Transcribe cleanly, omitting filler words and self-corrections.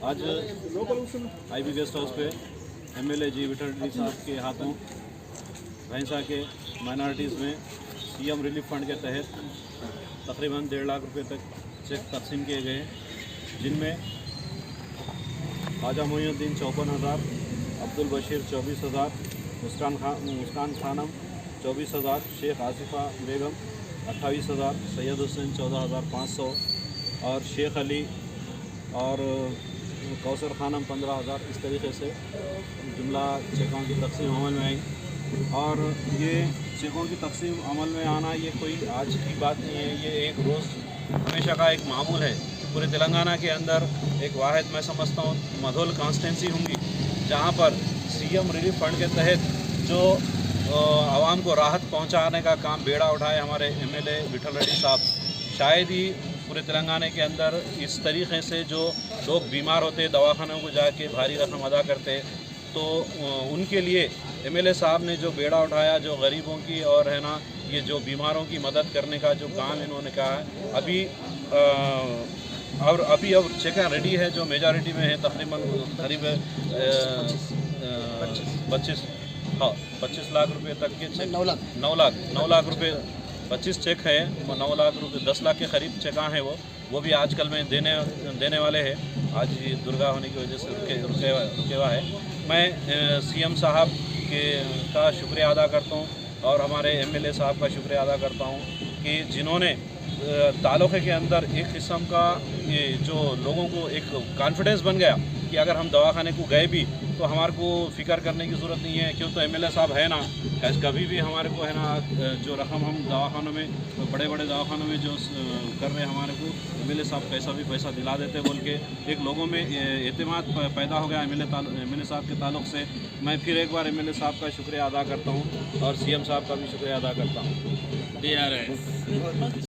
आज IB guest house पे MLA जी विठल रेड्डी साहब के हाथों भैंसा के माइनॉरिटीज़ में सीएम रिलीफ फंड के तहत तकरीबन 1.5 लाख रुपए तक चेक तकसीम किए गए, जिनमें ख्वाजा मोइनुद्दीन 54,000, अब्दुल बशीर 24,000, मुस्कान खानम 24,000, शेख आसिफा बेगम 28,000, सैयद हुसैन 14,500 और शेख अली और कौसर खानम 15,000। इस तरीके से जुमला चेकों की तकसीम अमल में आई। और ये चेकों की तकसीम अमल में आना ये कोई आज की बात नहीं है, ये एक रोज़ हमेशा का एक मामूल है। पूरे तेलंगाना के अंदर एक वाहिद मैं समझता हूँ मधोल कॉन्स्टेंसी होंगी जहाँ पर सीएम रिलीफ फंड के तहत जो आवाम को राहत पहुँचाने का काम बेड़ा उठाए हमारे एमएलए विठल रेड्डी साहब। शायद ही पूरे तेलंगाना के अंदर इस तरीके से जो लोग बीमार होते दवाखानों को जाके भारी रकम अदा करते, तो उनके लिए एमएलए साहब ने जो बेड़ा उठाया, जो गरीबों की और है ना ये जो बीमारों की मदद करने का जो काम इन्होंने कहा है, अभी अब चेक रेडी है जो मेजॉरिटी में है, तकरीबन करीब 25 लाख रुपए तक के चेक, 9 लाख रुपए 25 चेक है, 9 लाख रुपए 10 लाख के करीब चेक हैं वो भी आजकल में देने वाले हैं। आज ये दुर्गा होने की वजह से रुके हुआ है। मैं सीएम साहब का शुक्रिया अदा करता हूँ और हमारे एमएलए साहब का शुक्रिया अदा करता हूँ कि जिन्होंने तालुक़े के अंदर एक किस्म का ये जो लोगों को एक कॉन्फिडेंस बन गया कि अगर हम दवाखाने को गए भी तो हमारे को फ़िक्र करने की ज़रूरत नहीं है, क्यों तो एमएलए साहब है ना, कभी भी हमारे को है ना जो रकम हम दवाखानों में बड़े दवाखानों में जो कर रहे हैं हमारे को एमएलए साहब कैसा भी पैसा दिला देते बोल के एक लोगों में एतमाद पैदा हो गया एमएलए साहब के ताल्लुक़ से। मैं फिर एक बार एमएलए साहब का शुक्रिया अदा करता हूँ और सीएम साहब का भी शुक्रिया अदा करता हूँ।